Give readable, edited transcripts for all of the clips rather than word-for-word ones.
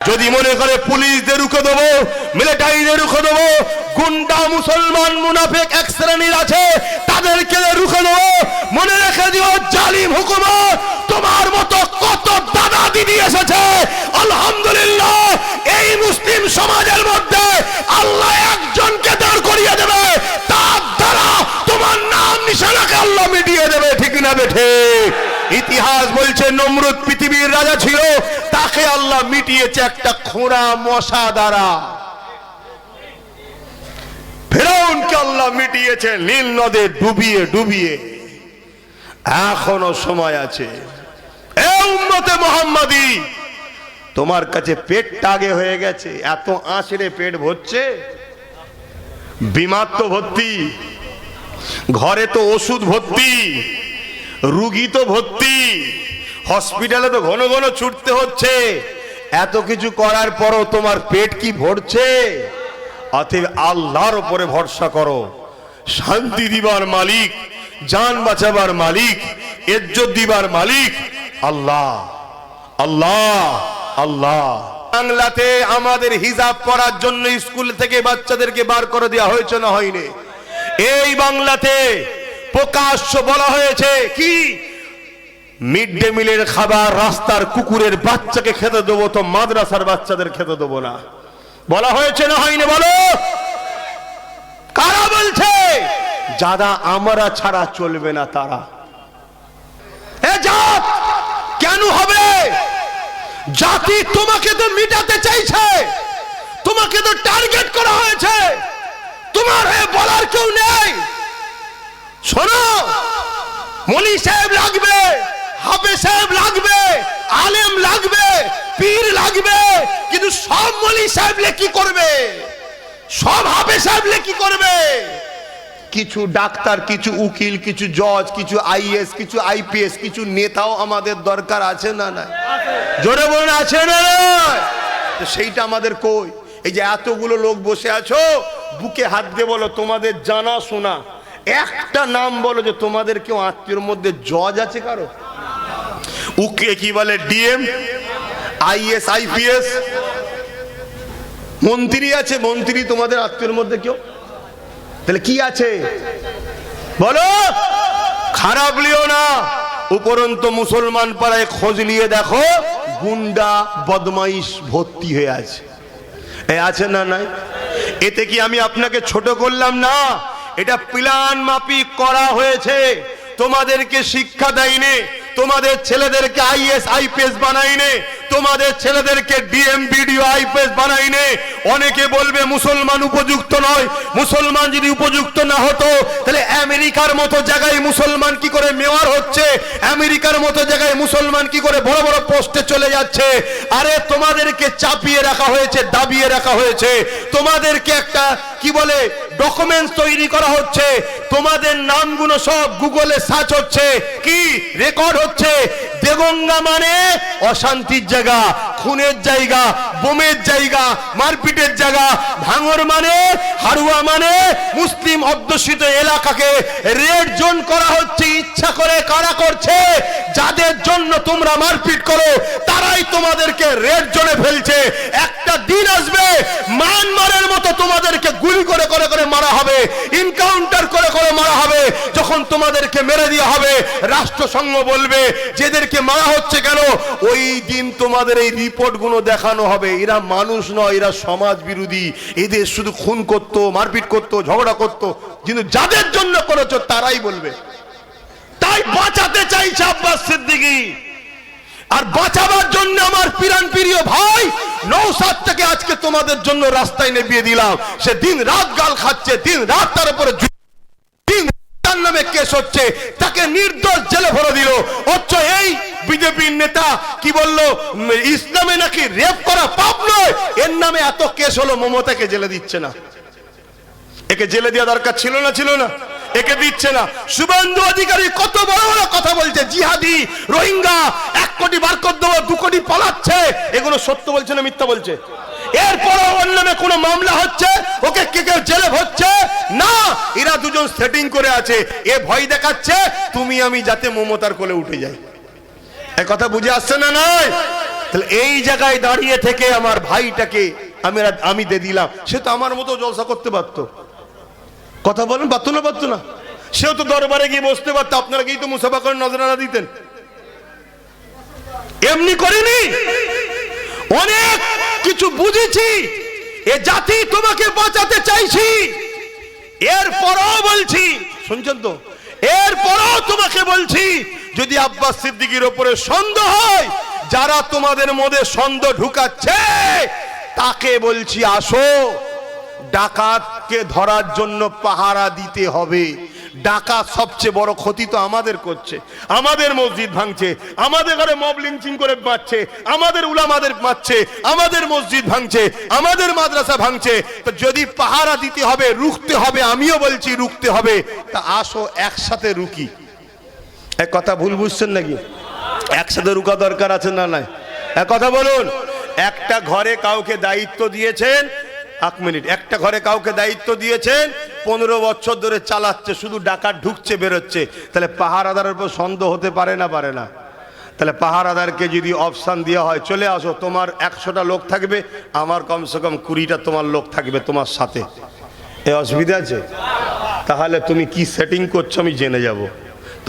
যদি মনে করে পুলিশদের রুখে দেবো, মিলিটারিদের রুখে দেবো, গুন্ডা মুসলমান মুনাফিক এক শ্রেণীর আছে তাদেরকে রুখে দেবো, মনে রেখে দিও জালিম হুকুমত তোমার মতো কত দাদা দিদি এসেছে। আলহামদুলিল্লাহ এই মুসলিম সমাজের মধ্যে আল্লাহ একজনকে দাঁড় করিয়ে দেবে, তার দ্বারা তোমার নাম নিশানাকে আল্লাহ মিটিয়ে দেবে। ঠিক না বেঠে? ইতিহাস বলছে নমরুদ পৃথিবীর রাজা ছিল, তাকে আল্লাহ মিটিয়েছে একটা খোঁড়া মশা দ্বারা। ফেরাউনকে আল্লাহ মিটিয়েছে নীল নদে ডুবিয়ে ডুবিয়ে। এখনো সময় আছে। এ উম্মতে মুহাম্মাদি, তোমার কাছে পেটটা আগে হয়ে গেছে, এত আঁচড়ে পেট ভরছে, বিমার তো ভর্তি, ঘরে তো ওষুধ ভর্তি, রুগী তো ভর্তি, হসপিটালে তো ঘন ঘন ছুটতে হচ্ছে, এত কিছু করার পরও তোমার পেট কি ভরছে? অতএব আল্লাহর উপরে ভরসা করো। শান্তি দিবার মালিক, জান বাঁচাবার মালিক, ইজ্জত দিবার মালিক আল্লাহ। আল্লাহ আল্লাহ। বাংলাতে আমাদের হিজাব করার জন্য স্কুল থেকে বাচ্চাদেরকে বার করে দেওয়া হয়েছে না হয়নি? এই বাংলাতে প্রকাশ্য বলা হয়েছে কি মিড ডে মিলের খাবার রাস্তার কুকুরের বাচ্চাকে খেতে দেবো, তো মাদ্রাসার বাচ্চাদের খেতে দেবো না। বলা হয়েছে না হয়নি? বলো কারা বলছে? যারা আমরা ছাড়া চলবে না তারা। এ জাত কেন হবে? জাতি তোমাকে তো মিটাতে চাইছে, তোমাকে তো টার্গেট করা হয়েছে, তোমার হয়ে বলার কেউ নেই। শোনো, মলি সাহেব লাগবে, হাফেজ সাহেব লাগবে, আলেম লাগবে, পীর লাগবে, কিন্তু সব মলি সাহেবলে কি করবে? সব হাফেজ সাহেবলে কি করবে? কিছু ডাক্তার, কিছু উকিল, কিছু জজ, কিছু আইএস, কিছু আইপিএস, কিছু নেতাও আমাদের দরকার আছে না? না জোরে বলুন, আছে না? সেইটা আমাদের কই? এই যে এতগুলো লোক বসে আছো, বুকে হাত দিয়ে বলো তোমাদের জানা শোনা একটা নাম বলো যে তোমাদের কেউ আত্মীয়র মধ্যে জজ আছে কারো? উকে কি বলে ডিএম, আইএস, আইপিএস, মন্ত্রী আছে? মন্ত্রী তোমাদের আত্মীয়র মধ্যে কেউ? তাহলে কি আছে বলো? খারাপ লিও না। উপরন্ত মুসলমান পাড়ায় খোঁজ নিয়ে দেখো, গুন্ডা বদমাইশ ভর্তি হয়ে আছে। আছে না? নাই? এতে কি আমি আপনাকে ছোট করলাম? না, এটা প্ল্যান মাফিক করা হয়েছে। তোমাদেরকে শিক্ষা দেয়নি, তোমাদের ছেলেদেরকে আইএস আইপিএস বানাইনি, তোমাদের ছেলেদেরকে ডিএম বিডিও আইপিএস বানাইনি। অনেকে বলবে মুসলমান উপযুক্ত নয়। মুসলমান যদি উপযুক্ত না হতো তাহলে আমেরিকার মতো জায়গায় মুসলমান কি করে মেয়র হচ্ছে? আমেরিকার মতো জায়গায় মুসলমান কি করে বড় বড় পোস্টে চলে যাচ্ছে? আরে তোমাদেরকে চাপিয়ে রাখা হয়েছে, দাবিয়ে রাখা হয়েছে। তোমাদেরকে একটা কি বলে ডকুমেন্টস তৈরি করা হচ্ছে, তোমাদের নামগুলো সব গুগলে সার্চ হচ্ছে, কি রেকর্ড হচ্ছে। দেগঙ্গা মানে অশান্তির জায়গা, খুনের জায়গা, বোমের জায়গা, মারপিটের জায়গা। ভাঙর মানে, হাড়ুয়া মানে মুসলিম অধ্যুষিত এলাকাকে রেড জোন করা হচ্ছে। ইচ্ছা করে কারা করছে? যাদের জন্য তোমরা মারপিট করো তারাই তোমাদেরকে রেড জোনে ফেলছে। একটা দিন আসবে মায়ানমারের মতো তোমাদেরকে গুলি করে করে করে মারা হবে, এনকাউন্টার করে করে মারা হবে। যখন তোমাদেরকে মেরে দেওয়া হবে, রাষ্ট্রসংঘ বলবে যেদেরকে মারা হচ্ছে কেন? ওই দিন তোমাদের এই রিপোর্টগুলো দেখানো হবে এরা মানুষ নয়, এরা সমাজ বিরোধী, এদের শুধু খুন করতো, মারপিট করতো, ঝগড়া করতো। কিন্তু যাদের জন্য করেছো তারাই বলবে। তাই বাঁচাতে চাইছে আব্বাস সিদ্দিকী। আর বাঁচাবার জন্য আমার পিরান প্রিয় ভাই নওশাদ থেকে আজকে তোমাদের জন্য রাস্তায় নেবিয়ে দিলাম। সে দিন রাত গাল খাচ্ছে, দিন রাত তার উপরে নামে কেস হচ্ছে, তাকে নির্দোষ জেলে ভরে দিল। অথচ এই বিজেপির নেতা কি বললো? ইসলামে নাকি রেপ করা পাপ নয়, এর নামে এত কেস হলো, মমতাকে জেলে দিচ্ছে না। একে জেলে দেওয়া দরকার ছিল না? ছিল না? একে দিচ্ছে না। শুভেন্দু অধিকারী কত বড় বড় কথা বলছে, জিহাদি, রোহিঙ্গা, 1 কোটি বার করে দেবো, 2 কোটি পালাচ্ছে। এগুলো সত্য বলছে না মিথ্যা বলছে? এরপরও ওর নামে কোনো মামলা হচ্ছে, ওকে কে কেউ জেলে ভরছে না। এরা দুজন সেটিং করে আছে, এ ভয় দেখাচ্ছে তুমি আমি যাতে মমতার কোলে উঠে যাই। এ কথা বুঝে আসছে না? নয় তাহলে এই জায়গায় দাঁড়িয়ে থেকে আমার ভাইটাকে আমি দিয়ে দিলাম, সে তো আমার মতো জলসা করতে পারতো। কথা বলেন, পারতো না? পারতো না? সেও তো দরবারে গিয়ে বসতে পারতো, আপনারা গিয়ে তো মুসাফা করে নজরানা দিতেন। এমনি করিনি, অনেক কিছু বুঝেছি। এ জাতি তোমাকে বাঁচাতে চাইছি, এরপরও বলছি, শুনছেন তো, এরপরও তোমাকে বলছি, যদি আব্বাস সিদ্দিকীর উপরে সন্দেহ হয়, যারা তোমাদের মধ্যে সন্দেহ ঢুকাচ্ছে তাকে বলছি আসো, ডাকাতকে ধরার জন্য পাহারা দিতে হবে। ডাকাত সবচেয়ে বড় ক্ষতি তো আমাদের করছে, আমাদের মসজিদ ভাঙছে, আমাদের ঘরে মব লিঞ্চিং করে মারছে, আমাদের উলামাদের মারছে, আমাদের মসজিদ ভাঙছে, আমাদের মাদ্রাসা ভাঙছে। তো যদি পাহারা দিতে হবে, রুখতে হবে, আমিও বলছি রুখতে হবে, তা আসো একসাথে রুকি। এক কথা ভুল বুঝছেন নাকি? একসাথে রুকা দরকার আছে না নাই? এক কথা বলুন। একটা ঘরে কাউকে দায়িত্ব দিয়েছেন, এক মিনিট, একটা ঘরে কাউকে দায়িত্ব দিয়েছেন, 15 বছর ধরে চালাচ্ছে, শুধু ডাকাত ঢুকছে বেরোচ্ছে, তাহলে পাহারাদারের উপর সন্দেহ হতে পারে না? পারে না? তাহলে পাহারাদারকে যদি অপশান দেওয়া হয়, চলে আসো, তোমার 100টা লোক থাকবে, আমার কমসে কম 20টা তোমার লোক থাকবে তোমার সাথে, এ অসুবিধা আছে? তাহলে তুমি কি সেটিং করছো আমি জেনে যাব।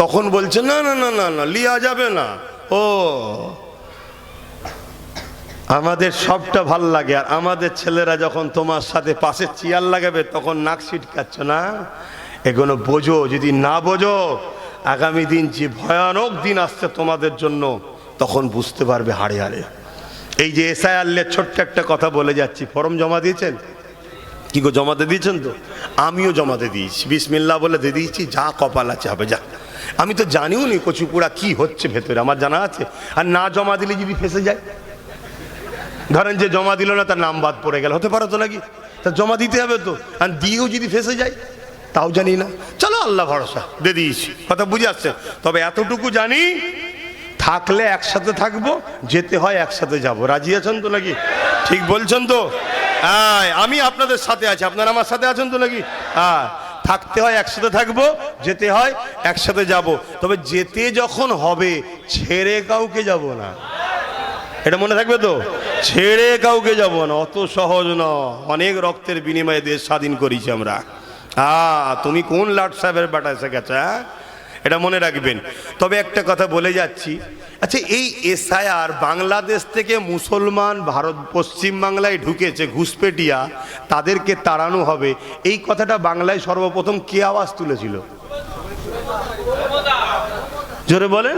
তখন বলছে না না না না না, লিয়া যাবে না। ও, আমাদের সবটা ভাল লাগে, আর আমাদের ছেলেরা যখন তোমার সাথে পাশে চেয়ার লাগাবে তখন নাক ছিটকাচ্ছ না। এগুলো বোঝো, যদি না বোঝো আগামী দিন যে ভয়ানক দিন আসছে তোমাদের জন্য, তখন বুঝতে পারবে হাড়ে হাড়ে। এই যে এসআইআর ছোট্ট একটা কথা বলে যাচ্ছি, ফর্ম জমা দিয়েছেন? কি গো, জমাতে দিয়েছেন তো? আমিও জমাতে দিয়েছি, বিসমিল্লাহ বলে দিয়ে দিয়েছি, যা কপাল আছে হবে। যা, আমি তো জানিও নি কচুপুরা কি হচ্ছে ভেতরে, আমার জানা আছে। আর না জমা দিলে যদি ফেসে যায়, ধরেন যে জমা দিল না, তার নাম বাদ পড়ে গেল, হতে পারে তো নাকি? তা জমা দিতে হবে তো, আর দিয়েও যদি ফেসে যায় তাও জানি না। চলো আল্লাহ ভরসা, দিয়ে দিয়েছি, কথা বুঝে আসছে। তবে এতটুকু জানি, থাকলে একসাথে থাকবো, যেতে হয় একসাথে যাব। রাজি আছেন তো নাকি? ঠিক বলছেন তো? হ্যাঁ, আমি আপনাদের সাথে আছি, আপনারা আমার সাথে আছেন তো নাকি? হ্যাঁ, থাকতে হয় একসাথে থাকবো, যেতে হয় একসাথে যাব। তবে যেতে যখন হবে ছেড়ে কাউকে যাব না, এটা মনে থাকবে তো? ছেড়ে কাউকে যাব না, অত সহজ না। অনেক রক্তের বিনিময়ে দেশ স্বাধীন করেছি আমরা। তুমি কোন লাট সাহেবের বাটা এসে গেছে, এটা মনে রাখবেন। তবে একটা কথা বলে যাচ্ছি, আচ্ছা, এই এসআইআর বাংলাদেশ থেকে মুসলমান ভারত পশ্চিম বাংলায় ঢুকেছে, ঘুষপেটিয়া, তাদেরকে তাড়ানো হবে, এই কথাটা বাংলায় সর্বপ্রথম কে আওয়াজ তুলেছিল? জোরে বলেন।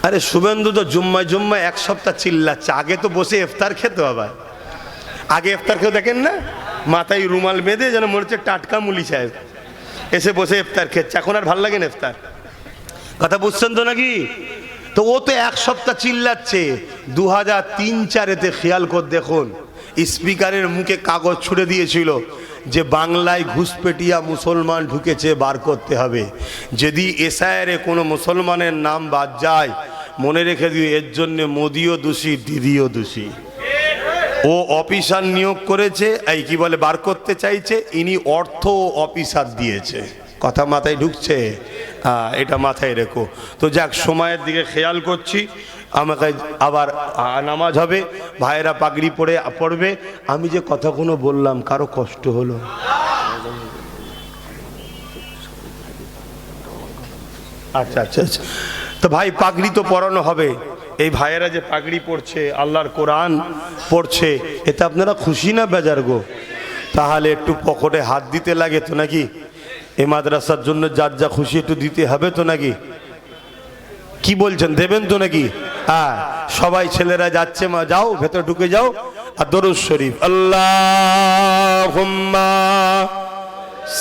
আরে শুভেন্দু তো জুম্মায় জুম্মায় 1 সপ্তাহ চিল্লাচ্ছে, আগে তো বসে ইফতার খেতে হবে। আগে ইফতার খেতে দেখেন না, মাথায় রুমাল বেঁধে যেন মনে হচ্ছে টাটকা মুলি সাহেব এসে বসে ইফতার খেচ্ছে। এখন আর ভাল লাগে না ইফতার, কথা বুঝছেন তো নাকি? তো ও তো 1 সপ্তাহ চিল্লাচ্ছে। 2003-04-এ খেয়াল করে দেখুন, স্পিকারের মুখে কাগজ ছুড়ে দিয়েছিল যে বাংলায় ঘুষপেটিয়া মুসলমান ঢুকেছে, বার করতে হবে। যদি এসআইআরে কোনো মুসলমানের নাম বাদ যায়, মনে রেখে দিও, এর জন্য মোদিও দোষী, দিদিও দোষী। ও অফিসার নিয়োগ করেছে, এই কি বলে, বার করতে চাইছে, ইনি অর্থ অফিসার দিয়েছে। কথা মাথায় ঢুকছে? এটা মাথায় রেখো। তো যাক, সময়ের দিকে খেয়াল করছি, আমাকে আবার নামাজ হবে, ভাইয়েরা পাগড়ি পড়বে। আমি যে কথাগুলো বললাম, কারো কষ্ট হলো? আচ্ছা আচ্ছা আচ্ছা, তো ভাই পাগড়ি তো পরানো হবে। এই ভাইয়েরা যে পাগড়ি পড়ছে, আল্লাহর কোরআন পড়ছে, এতে আপনারা খুশি না বেজার গো? তাহলে একটু পকেটে হাত দিতে লাগে তো নাকি? এই মাদ্রাসার জন্য যার যা খুশি একটু দিতে হবে তো নাকি? কি বলছেন, দেবেন তো নাকি? হ্যাঁ, সবাই ছেলেরা যাচ্ছে, মা যাও ভেতর ঢুকে যাও, আর দরুদ শরীফ, আল্লাহুম্মা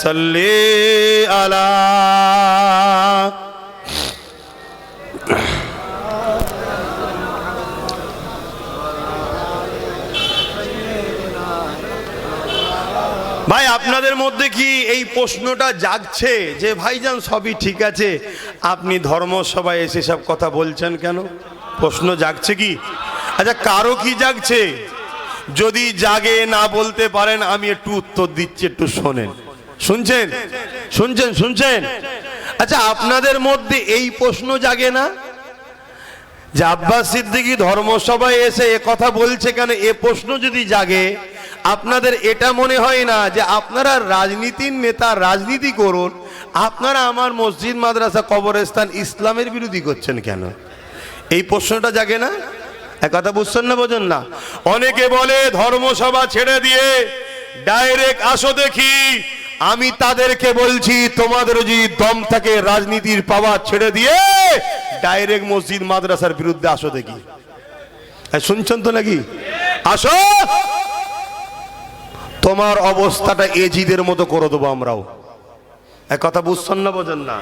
সাল্লি আলা। ভাই, আপনাদের মধ্যে কি এই প্রশ্নটা জাগছে যে ভাইজান সবই ঠিক আছে, আপনি ধর্মসভায় এসে সব কথা বলছেন কেন? প্রশ্ন জাগছে কি? আচ্ছা, কারো কি জাগছে? যদি জাগে, না বলতে পারেন, আমি একটু উত্তর দিচ্ছি, একটু শোনেন। শুনছেন? শুনছেন? শুনছেন? আচ্ছা, আপনাদের মধ্যে এই প্রশ্ন জাগে না যে আব্বাস সিদ্দিকী ধর্মসভায় এসে এ কথা বলছে কেন, এ প্রশ্ন যদি জাগে, আপনাদের এটা মনে হয় না যে আপনারা রাজনীতির নেতা, রাজনীতি করুন, আপনারা আমার মসজিদ, মাদ্রাসা, কবরস্থান ইসলামের বিরোধী করছেন কেন? এই প্রশ্নটা জাগে না? এক কথা বুঝছেন না, বোঝেন না? অনেকে বলে ধর্মসভা ছেড়ে দিয়ে ডাইরেক্ট আসো দেখি। আমি তাদেরকে বলছি, তোমাদের যদি দম থাকে রাজনীতির পাওয়ার ছেড়ে দিয়ে ডাইরেক্ট মসজিদ মাদ্রাসার বিরুদ্ধে আসো দেখি। শুনছেন তো নাকি? আসো, তোমার অবস্থাটা এজিদের মতো করে দেবো আমরাও। এক কথা বুঝছেন না, বোঝেন না?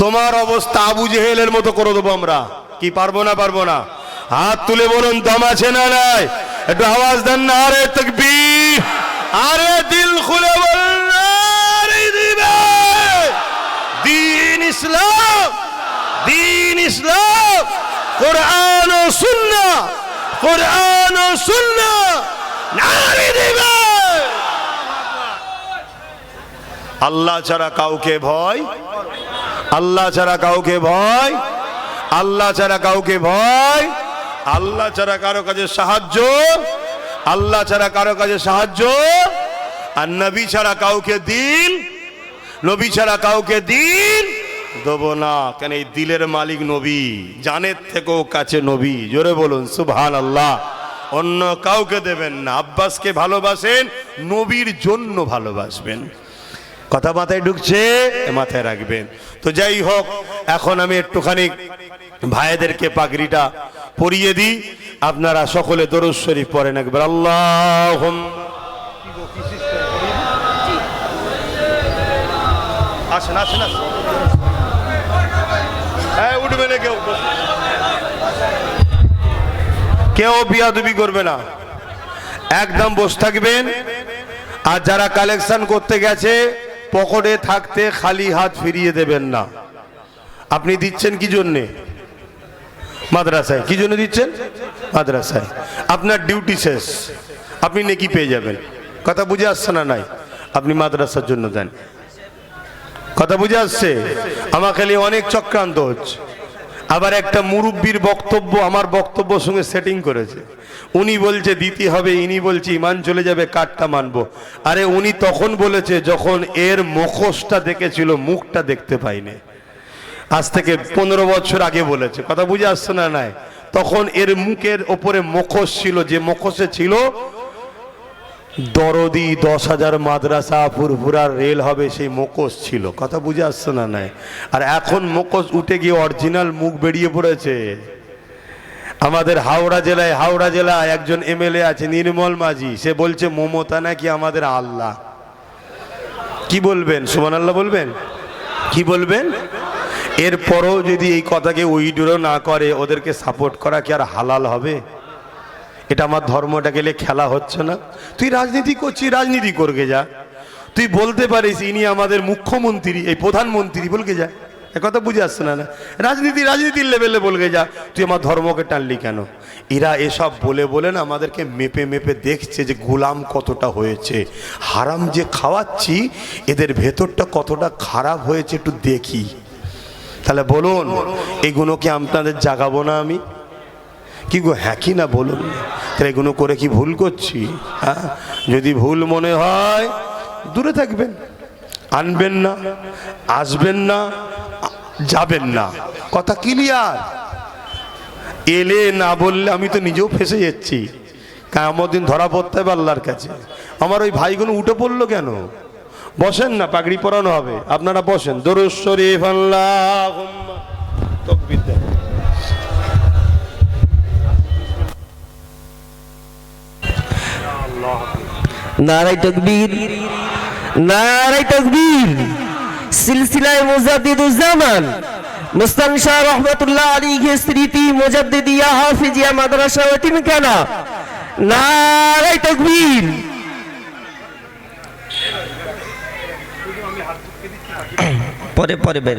তোমার অবস্থা আবু জেহেলের মতো করে দেবো আমরা। কি পারবো না? পারবো না? হাত তুলে বলুন, দম আছে না নাই? একটু আওয়াজ দেন না। আরে তাকবীর, আরে দিল খুলে বলুন, আরে দিবে দ্বীন ইসলাম, দ্বীন ইসলাম, কোরআন ও সুন্নাহ, কোরআন ও সুন্নাহ, নারে দিবে। আল্লাহ ছাড়া কাউকে ভয়, আল্লাহ ছাড়া কাউকে ভয়, আল্লাহ ছাড়া কাউকে ভয়, আল্লাহ ছাড়া কারো কাছে সাহায্য, আল্লাহ ছাড়া কারো কাছে সাহায্য, আর নবী ছাড়া কাউকে দিন, নবী ছাড়া কাউকে দিন দেবো না। কেন? এই দিলের মালিক নবী, জানের থেকেও কাছে নবী। জোরে বলুন সুবহানাল্লাহ। অন্য কাউকে দেবেন না। আব্বাসকে ভালোবাসেন, নবীর জন্য ভালোবাসবেন। কথা মাথায় ঢুকছে? মাথায় রাখবেন। তো যাই হোক, এখন আমি একটুখানি ভাইদেরকে পাগড়িটা পরিয়ে দিই। আপনারা সকলে দরুদ শরীফ পড়েন একবার। আল্লাহুম্মা, আসেন আসেন আসেন, উঠবে না কেউ, কেউ বিয়াদবি করবে না, একদম বসে থাকবেন। আর যারা কালেকশন করতে গেছে, পকেটে থাকতে খালি হাত ফিরিয়ে দেবেন না। আপনি দিচ্ছেন কি জন্যে? মাদ্রাসায়। কি জন্য দিচ্ছেন? মাদ্রাসায়। আপনার ডিউটি শেষ, আপনি নেকি পেয়ে যাবেন। কথা বুঝে আসছে না? নাই, আপনি মাদ্রাসার জন্য দেন। কথা বুঝে আসছে? আমাকে নিয়ে অনেক চক্রান্ত হচ্ছে। আবার একটা মুরব্বীর বক্তব্য আমার বক্তব্যের সঙ্গে সেটিং করেছে। উনি বলছে দিতে হবে, ইনি বলছে ইমান চলে যাবে, কারটা মানবো। আরে উনি তখন বলেছে যখন এর মুখোশটা দেখেছিল, মুখটা দেখতে পাইনি। আজ থেকে 15 বছর আগে বলেছে। কথা বুঝে আসছে না? নাই, তখন এর মুখের ওপরে মুখোশ ছিল, যে মুখোশে ছিল দরদি 10,000 মাদ্রাসা, ফুরফুরার রেল হবে, সেই মুখোশ ছিল। কথা বুঝে আসছে না? নাই। আর এখন মুখোশ উঠে গিয়ে অরিজিনাল মুখ বেরিয়ে পড়েছে। আমাদের হাওড়া জেলায় একজন এমএলএ আছে, নির্মল মাঝি। সে বলছে মমতা নাকি আমাদের আল্লাহ। কি বলবেন? সুবহানাল্লাহ বলবেন? কি বলবেন? এরপরও যদি এই কথাকে উইড্রো না করে, ওদেরকে সাপোর্ট করা কি আর হালাল হবে? এটা আমার ধর্মটা গেলে খেলা হচ্ছে না? তুই রাজনীতি করছিস, রাজনীতি করকে যা। তুই বলতে পারিস ইনি আমাদের মুখ্যমন্ত্রী, এই প্রধানমন্ত্রী, বলকে যা। একথা বুঝে আসছে না? রাজনীতির লেভেলে বলকে যা। তুই আমার ধর্মকে টানলি কেন? এরা এসব বলে বলে না আমাদেরকে মেপে মেপে দেখছে যে গোলাম কতটা হয়েছে। হারাম যে খাওয়াচ্ছি, এদের ভেতরটা কতটা খারাপ হয়েছে একটু দেখি। তাহলে বলুন, এগুলো কি আপনাদের জাগাবো না আমি? কি গো, হ্যাঁ কি না বলুন? তাহলে এগুলো করে কি ভুল করছি? হ্যাঁ, যদি ভুল মনে হয় দূরে থাকবেন, আনবেন না, আসবেন না, যাবেন না। কথা ক্লিয়ার? এলে না বললে আমি তো নিজেও ফেসে যাচ্ছি। কিয়ামত দিন ধরা পড়তে হবে আল্লাহর কাছে। আমার ওই ভাইগুলো উঠে পড়লো কেন? বসেন না, পাগড়ি পরানো হবে, আপনারা বসেন। দরুদ শরীফ। আল্লাহুম্মা তাকবীর দেন। নারায়ে তাকবীর, নারায়ে তাকবীর। সিলসিলায়ে মুজাদ্দিদুজ্জামান মুস্তান শাহ রহমাতুল্লাহ আলাইহি স্মৃতি মুজাদ্দিদিয়া হাফিজিয়া মাদ্রাসা ওয়াতিমখানা। নারায়ে তাকবীর। পরে পরে বের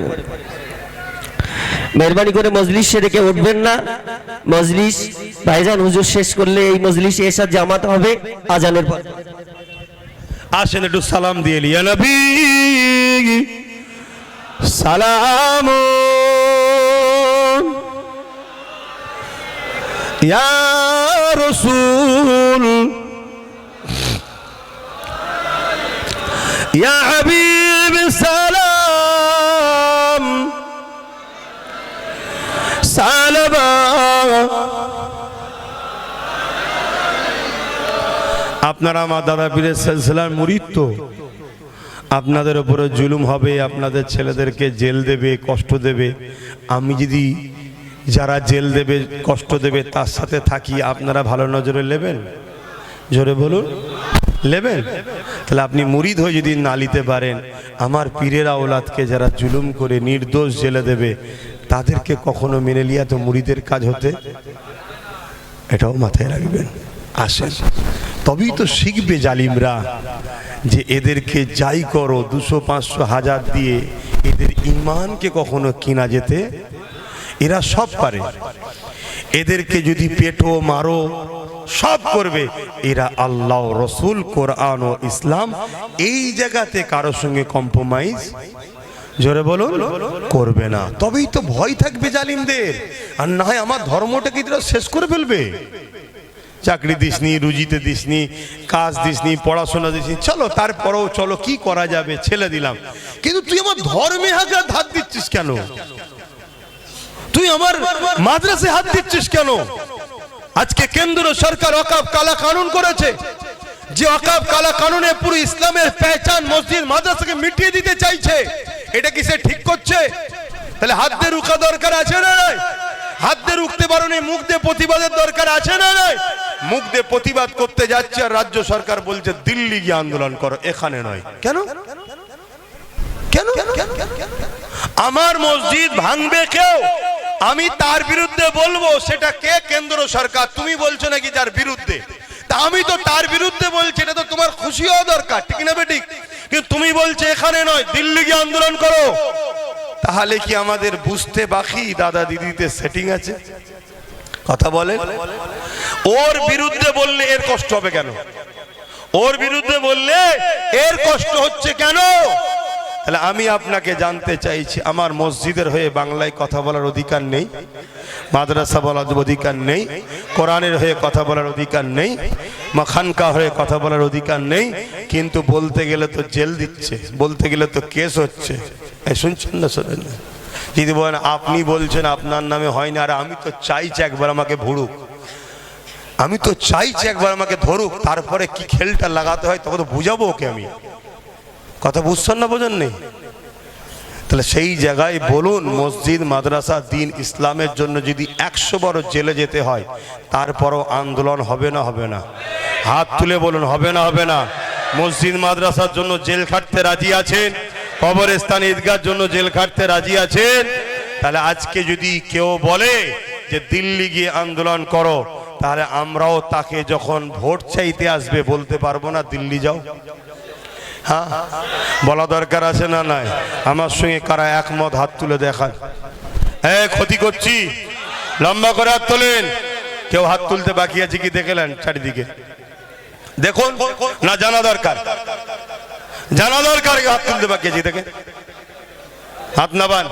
মেহরবানি করে মজলিস সেরে কেউ উঠবেন না। মজলিস ভাইজান হুজুর শেষ করলে এই মজলিসে এসে জামাত হবে আজানের পর। আসেন একটু সালাম দিয়ে ইয়া নবী সালাম ইয়া রাসূল ইয়া হাবিব সালাম সালামা। আপনারা আমার দাদা পীরের সিলসিলার মুরিদ তো, আপনাদের উপরে জুলুম হবে, আপনাদের ছেলেদেরকে জেল দেবে, কষ্ট দেবে। আমি যদি যারা জেল দেবে, কষ্ট দেবে তার সাথে থাকি, আপনারা ভালো নজরে নেবেন? জোরে বলুন, নেবেন? তাহলে আপনি মুরিদ হয়ে যদি না নিতে পারেন, আমার পীরের আওলাদকে যারা জুলুম করে নির্দোষ জেলে দেবে তাদেরকে কখনো মেনে লিয়া তো মুরিদের কাজ হতে, এটাও মাথায় রাখবেন। আসেন, তবেই তো শিখবে জালিমরা যে এদেরকে যাই করো 200, 500, 1000 দিয়ে এদের ঈমানকে কখনো কিনা যেতে, এরা সব পারে। এদেরকে যদি পেটো মারো সব করবে, এরা আল্লাহ, রসুল, কোরআন ও ইসলাম এই জায়গাতে কারোর সঙ্গে কম্প্রোমাইজ, জোরে বলুন, করবে না। তবেই তো ভয় থাকবে জালিমদের। আর না হয় আমার ধর্মটাকে এরা শেষ করে ফেলবে। চাকরি দিসনি, রুজিতে দিসনি, কাজ দিসনি, পড়াশোনা দিসনি, চলো তারপরেও চলো কি করা যাবে, ছেলে দিলাম। কিন্তু তুই আমার ধর্মে হাত দিচ্ছিস কেন? তুই আমার মাদ্রাসায় হাত দিচ্ছিস কেন? আজকে কেন্দ্র সরকার ওয়াকফ কালা কানুন করেছে, যে ওয়াকফ কালা কানুনে পুরো ইসলামের পেহচান মসজিদ মাদ্রাসাকে মিটিয়ে দিতে চাইছে। এটা কি সে ঠিক করছে? তাহলে হাত দিয়ে রুখা দরকার আছে না নাই? হাত দিয়ে রুখতে পারো নি, মুখ দিয়ে প্রতিবাদের দরকার আছে না নাই? মুখ দিয়ে প্রতিবাদ করতে যাচ্ছে আর রাজ্য সরকার বলছে দিল্লি গিয়ে আন্দোলন করো, এখানে নয়। কেন? কেন? আমার মসজিদ ভাঙবে কেউ, আমি তার বিরুদ্ধে বলবো, সেটা কে? কেন্দ্র সরকার। তুমি বলছো নাকি যার বিরুদ্ধে, তা আমি তো তার বিরুদ্ধে বলছি, এটা তো তোমার খুশি হওয়া দরকার, ঠিক না বেঠিক? কিন্তু তুমি বলছো এখানে নয়, দিল্লি গিয়ে আন্দোলন করো। তাহলে কি আমাদের বুঝতে বাকি দাদা দিদিতে সেটিং আছে? কথা বলে। ওর বিরুদ্ধে বললে এর কষ্ট হবে কেন? ওর বিরুদ্ধে বললে এর কষ্ট হচ্ছে কেন? তাহলে আমি আপনাকে জানতে চাইছি, আমার মসজিদের হয়ে বাংলায় কথা বলার অধিকার নেই, মাদ্রাসা বলার অধিকার নেই, কোরআনের হয়ে কথা বলার অধিকার নেই, খানকা হয়ে কথা বলার অধিকার নেই, কিন্তু বলতে গেলে তো জেল দিচ্ছে, বলতে গেলে তো কেস হচ্ছে। শুনছেন না? শোনেন না? যদি বলেন আপনি বলছেন আপনার নামে হয় না, আর আমি তো চাইছি একবার আমাকে ভুড়ুক, আমি তো চাইছি একবার আমাকে ধরুক, তারপরে কি খেলটা লাগাতে হয় তখন তো বুঝাবো ওকে আমি। কথা বুঝছেন না? বোঝেন নেই? তাহলে সেই জায়গায় বলুন, মসজিদ মাদ্রাসা দিন ইসলামের জন্য যদি 100 বার জেলে যেতে হয় তারপরও আন্দোলন হবে না? হবে না? হাত তুলে বলুন, হবে না? হবে না? মসজিদ মাদ্রাসার জন্য জেল খাটতে রাজি আছেন? কবরস্থান ঈদগাহর জন্য জেল খাটতে রাজি আছেন? তাহলে আজকে যদি কেউ বলে যে দিল্লি গিয়ে আন্দোলন করো, তাহলে আমরাও তাকে যখন ভোট চাইতে আসবে বলতে পারবো না দিল্লি যাও? হ্যাঁ, বলা দরকার আছে না নাই? আমার সঙ্গে কারা একমত হাত তুলে দেখান। হ্যাঁ, ক্ষতি করছি, লম্বা করে হাত তোলেন। কেউ হাত তুলতে বাকি আছে কি দেখলেন? চারিদিকে দেখুন না, জানা দরকার, জানা দরকার হাত তুলতে বাকি আছে, দেখে হাত নাবান।